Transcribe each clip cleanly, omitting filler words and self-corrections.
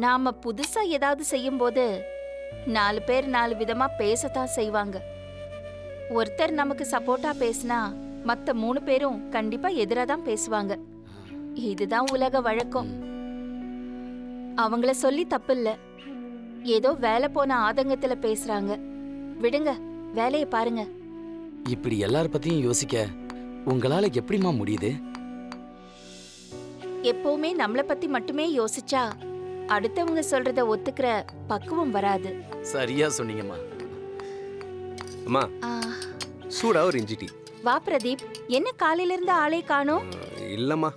நாம புதுசா ஏதாவது செய்யும்போது 4 பேர் 4 விதமா பேசத்தான் செய்வாங்க. ஒருத்தர் நமக்கு சப்போர்ட்டா பேசினா மத்த 3 பேரும் கண்டிப்பா எதிரா தான் பேசுவாங்க. இதுதான் உலக வழக்கம். அவங்கள சொல்லி தப்பில்ல. ஏதோ வேலை போன ஆதங்கத்துல பேசுறாங்க. விடுங்க, வேலையை பாருங்க. இப்படி எல்லார பத்தியும் யோசிக்க உங்களால எப்படிமா முடியுது? எப்பவுமே நம்மள பத்தி மட்டுமே யோசிச்சா அடுத்தவங்க சொல்றத ஒத்துக்கிற பக்குவம் வராது. சரியா சொன்னீங்கம்மா. அம்மா, ஆ, சூடா ஒரு இஞ்சி டீ. வா பிரதீப், என்ன காலையில இருந்து ஆளே காணோம்? இல்லம்மா,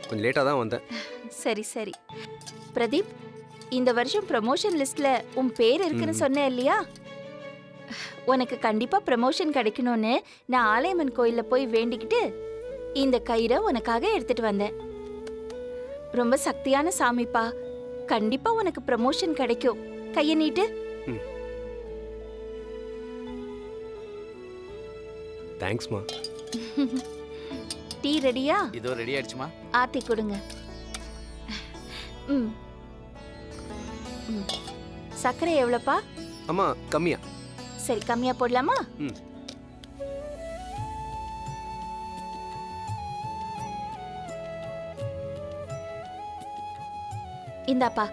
கொஞ்சம் லேட்டாக தான் வந்தேன். சரி சரி. பிரதீப், இந்த வருஷம் ப்ரமோஷன் லிஸ்ட்ல உன் பேர் இருக்குன்னு சொன்ன இல்லையா? உனக்கு கண்டிப்பா ப்ரமோஷன் கிடைக்கணும்னு நான் ஆலயம்மன் கோயில்ல போய் வேண்டிக்கிட்டு இந்த கயிறை உனக்காக எடுத்துட்டு வந்தேன். ரொம்ப சக்தியான சாமிப்பா, கண்டிப்பா உனக்கு ப்ரமோஷன் கிடைக்கும். கைய நீட்டு. தேங்க்ஸ்மா. டீ ரெடியா? இதோ ரெடி ஆயிடுச்சுமா. ஆத்தி கொடுங்க. ம். ம். சர்க்கரை எவ்வளோப்பா? அம்மா, கம்மியா? சரி, கம்மியா போடலாமா? ம். இந்தாப்பா.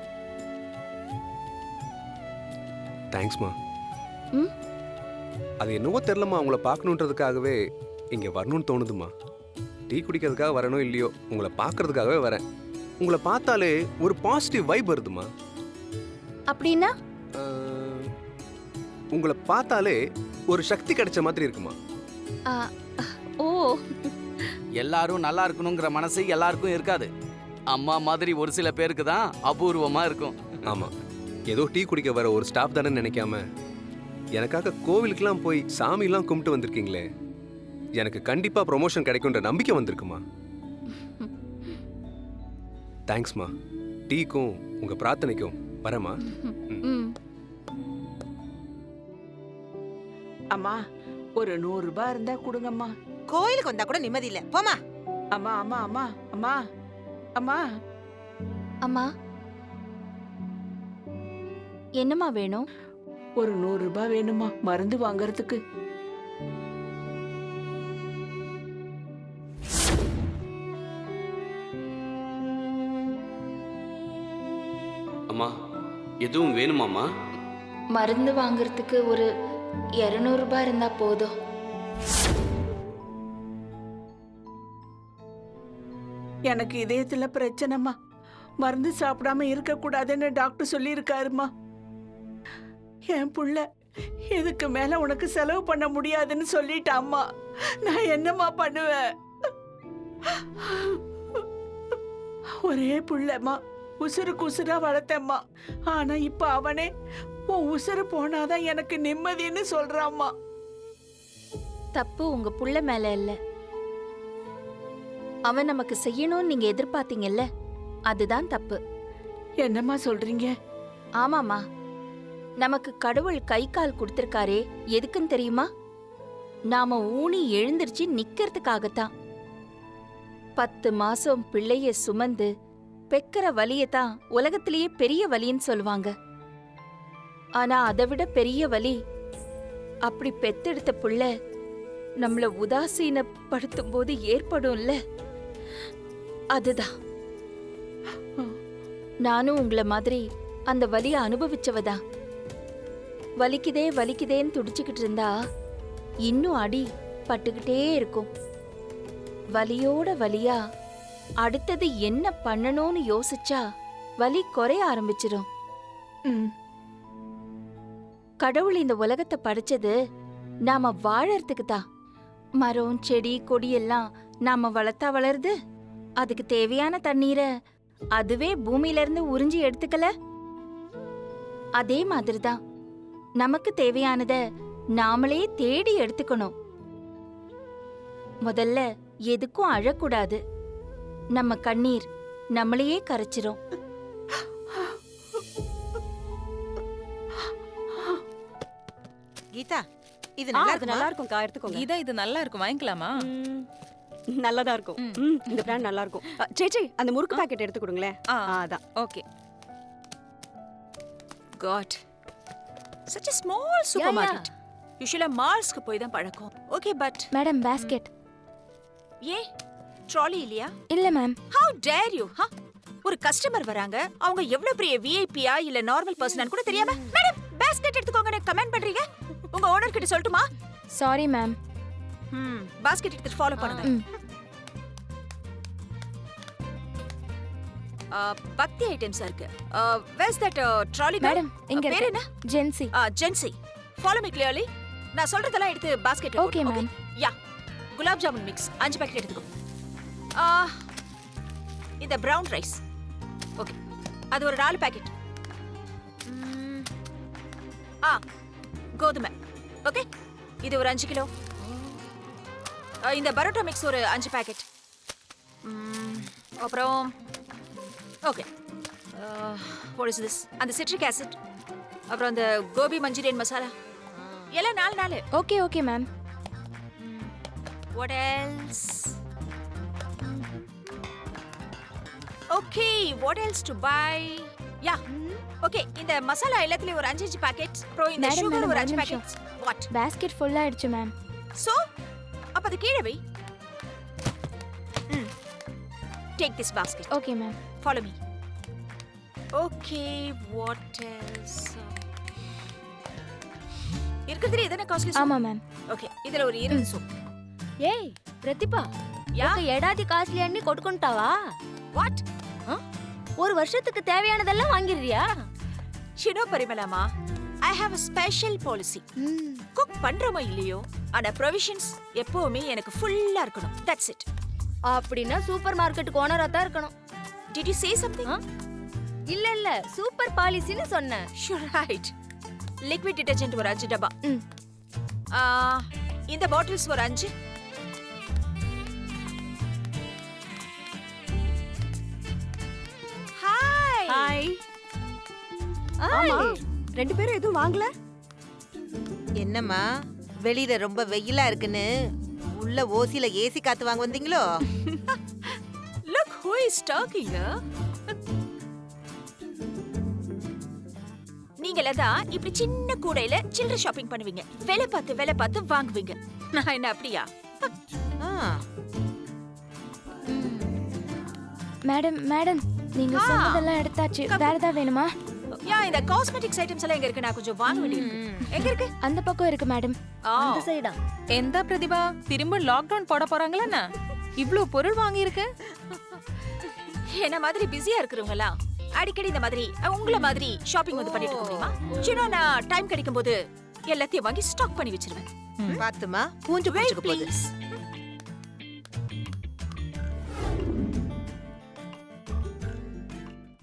தேங்க்ஸ்மா. ம். அது என்னவோ தெரிலம்மா, உங்களை பார்க்கணுன்றதுக்காகவே இங்கே வரணும்னு தோணுதுமா. டீ குடிக்கிறதுக்காக வரணும் இல்லையோ, உங்களை பார்க்கறதுக்காகவே வரேன். உங்களை பார்த்தாலே ஒரு பாசிட்டிவ் வைப் வருதுமா. அப்படின்னா? உங்களை பார்த்தாலே ஒரு சக்தி கிடைச்ச மாதிரி இருக்குமா. ஆ, ஓ, எல்லாரும் நல்லா இருக்கணுங்கிற மனசு எல்லாருக்கும் இருக்காது. அம்மா மாதிரி ஒரு சில பேருக்கு தான் அபூர்வமா இருக்கும். ஆமாம், ஏதோ டீ குடிக்க வர ஒரு ஸ்டாஃப் தானே நினைக்காம எனக்காக கோவிலுக்கெல்லாம் போய் சாமியெல்லாம் கும்பிட்டு வந்திருக்கீங்களே, எனக்கு கண்டிப்பாக ப்ரொமோஷன் கிடைக்குன்ற நம்பிக்கை வந்திருக்குமா. தேங்க்ஸ்மா. டீக்கும் உங்கள் பிரார்த்தனைக்கும் வரேம்மா. ம். அம்மா, ஒரு 100 ரூபாய் இருந்தா கொடுங்கம்மா. கோயிலுக்கு வந்தா கூட நிம்மதி இல்ல, போமா. அம்மா அம்மா அம்மா அம்மா அம்மா. அம்மா, என்னம்மா வேணும்? ஒரு 100 ரூபாய் வேணுமா, மருந்து வாங்கறதுக்கு. அம்மா, எதுவும் வேணுமாம்மா? மருந்து வாங்குறதுக்கு ஒரு 200 ரூபாய் இருந்தா போதும். எனக்கு இதயத்துல பிரச்சனைமா, மருந்து சாப்பிடாம இருக்க கூடாதுன்னு டாக்டர் சொல்லி இருக்காருமா. என் புள்ள இதுக்கு மேல உனக்கு செலவு பண்ண முடியாதுன்னு சொல்லிட்டாம்மா. நான் என்னம்மா பண்ணுவேன்? ஒரே புள்ளம்மா, உசுருக்கு உசுரா வளர்த்தம்மா. ஆனா இப்ப அவனே உன் உசுறு போனாதான் எனக்கு நிம்மதின்னு சொல்றாம்மா. தப்பு உங்க புள்ள மேல இல்ல. அவன் நமக்கு செய்யணும்னு நீங்க எதிர்பார்த்தீங்கல்ல, அதுதான் தப்பு. என்னம்மா சொல்றீங்க? ஆமாமா, நமக்கு கடவுள் கை கால் கொடுத்திருக்காரே, எதுக்குன்னு தெரியுமா? நாம ஊனி எழுந்திருச்சு நிக்கிறதுக்காகத்தான். 10 மாசம் பிள்ளைய சுமந்து பெக்கிற வலியத்தான் உலகத்திலேயே பெரிய வலின்னு சொல்லுவாங்க. ஆனா அதை விட பெரிய வலி, அப்படி பெத்தெடுத்த புள்ள நம்மள உதாசீனப்படுத்தும் போது ஏற்படும்ல, அதுதான். நானும் உங்கள மாதிரி அந்த வலிய அனுபவிச்சவதான். வலிக்குதே வலிக்குதேன்னு துடிச்சுக்கிட்டு இருந்தா இன்னும் அடி பட்டுக்கிட்டே இருக்கும். வலியோட வலியா அடுத்தது என்ன பண்ணணும்னு யோசிச்சா வலி குறைய ஆரம்பிச்சிடும். ம். கடவுள் இந்த உலகத்தை படைச்சது நாம வாழறதுக்கு தான். மரம் செடி கொடி எல்லாம் நாம வளர்த்தா வளருது. அதுக்கு தேவையான தண்ணீரை அதுவே பூமியில இருந்து உறிஞ்சி எடுத்துக்கல. அதே மாதிரிதான் நமக்கு தேவையானத நாமளே தேடி எடுத்துக்கணும். முதல்ல எதுக்கும் அழக்கூடாது. நம்ம கண்ணீர் நம்மளையே கரைச்சிரும். கீதா, இது நல்லா அது நல்லா இருக்கும். எடுத்துக்கோங்க. கீதா, இது நல்லா இருக்கும், வாங்கிக்கலாமா? நல்லதா இருக்கும். இந்த பிராண்ட் நல்லா இருக்கும். சேச்சி, அந்த முறுக்கு பாக்கெட் எடுத்து கொடுங்களேன். அதான். Okay. God. Such a small supermarket. யூஷுவலா மால்ஸ்க்கு போய் தான் பழக்கம். ஓகே பட் மேடம் பேஸ்கெட் ஏன் ட்ராலி இல்லையா? இல்ல மேம். How dare you? ஒரு கஸ்டமர் வராங்க, அவங்க எவ்வளவு பெரிய விஐபியா இல்ல நார்மல் பர்சனான்னு கூட தெரியாம மேடம் பாஸ்கெட் எடுத்துக்கோங்கன்னு கமெண்ட் பண்றீங்க. உங்க ஓனர் கிட்ட சொல்லட்டுமா? Sorry ma'am. பாஸ்கெட் எடுத்து ஃபாலோ பண்ணுங்க. பத்தி ஐட்டம்ஸ் இருக்கு. where's that trolley girl? Madam இங்க பேர் என்ன? Jency. Jency. follow me clearly. நான் சொல்றதெல்லாம் எடுத்து பாஸ்கெட்ல Okay, ma'am. Yeah. Gulab jamun mix 5 packet எடுத்துக்கோ. இந்த பிரவுன் ரைஸ். ஓகே. அது ஒரு 4 பாக்கெட். கோதுமை. ஓகே. இது ஒரு 5 கிலோ. இந்த பரோட்டா மிக்ஸ் ஒரு 5 பாக்கெட். அப்புறம் ஓகே. what is this? அந்த சிட்ரிக் ஆசிட். அப்புறம் அந்த கோபி மஞ்சூரியன் மசாலா. எல்லாம் 4. Okay okay ma'am. What else? Okay, what else to buy? Yeah. Okay, இந்த மசாலா எல்லாத்துலயும் ஒரு 5 பாக்கெட். அப்புறம் இந்த Madam, sugar madam, ஒரு ஒரு 5 நிமிஷம். பாக்கெட். What? பேஸ்கெட் ஃபுல் ஆயிடுச்சு மேம். So, அப்ப அது கீழே வை. Take this basket. Okay ma'am. Follow me. Okay, what else? இருக்குதுல எதனா காஸ்ட்லி சோப்? ஆமா மேம். ஓகே, இதுல ஒரு 20 சோப். ఏయ్ ప్రతిభ యా ఒక ఏడాది కాస్ట్లీ అన్ని కొట్టుకుంటావా? வாட்? ஒரு வருஷத்துக்கு தேவையானதெல்லாம் வாங்கிடுறியா? ஷினோ பரிமளாமா, I have a special policy. Cook பண்றோமோ இல்லையோ, ஆனா ப்ரொவிஷன்ஸ் எப்பவுமே எனக்கு ஃபுல்லா இருக்கணும். That's it. அப்படின்னா சூப்பர் மார்க்கெட்டுக்கு ஓனரா தான் இருக்கணும். Did you say something? இல்ல இல்ல சூப்பர் பாலிசின்னு சொன்னேன். You're right. லிக்விட் டிடர்ஜென்ட் ஒரு 5 டப்பா. ம். இந்த பாட்டில்ஸ் ஒரு 5. ஹாய். ஹாய். ஆமா ரெண்டு பேரும் எதுவும் வாங்கல? என்னம்மா வெளியில ரொம்ப வெயிலா இருக்குன்னு உள்ள ஓசில ஏசி காத்து வாங்க வந்தீங்களோ? Look who is talking. நீங்கள தான் இப்படி சின்ன கூடையில சில்லறை ஷாப்பிங் பண்ணுவீங்க. வேலை பார்த்து வாங்குவீங்க. நான் என்ன அப்படியா? ஆ, மேடம் மேடம் நீங்க சொன்னதெல்லாம் எடுத்தாச்சு. வேற ஏதாவது வேணுமா? யா, இந்த காஸ்மெட்டிக்ஸ் ஐட்டம்ஸ் எல்லாம் எங்க இருக்கு? நான் கொஞ்சம் வாங்க வேண்டியிருக்கு. எங்க இருக்கு? அந்த பக்கம் இருக்கு மேடம். அந்த சைடா? எந்த பிரதிபா திரும்ப லாக்டவுன் போட போறாங்களா? இவ்ளோ பொருள் வாங்கி இருக்கு. என்ன மாதிரி பிஸியா இருக்கிறவங்களா அடிக்கடி இந்த மாதிரி உங்கள மாதிரி ஷாப்பிங் வந்து பண்ணிட்டு இருக்க முடியுமா? சின்ன நான் டைம் கிடைக்கும் போது எல்லாத்தையும் வாங்கி ஸ்டாக் பண்ணி வச்சிருவேன். பாத்துமா பூஞ்சு பூச்சுக்கு போகுது. Please.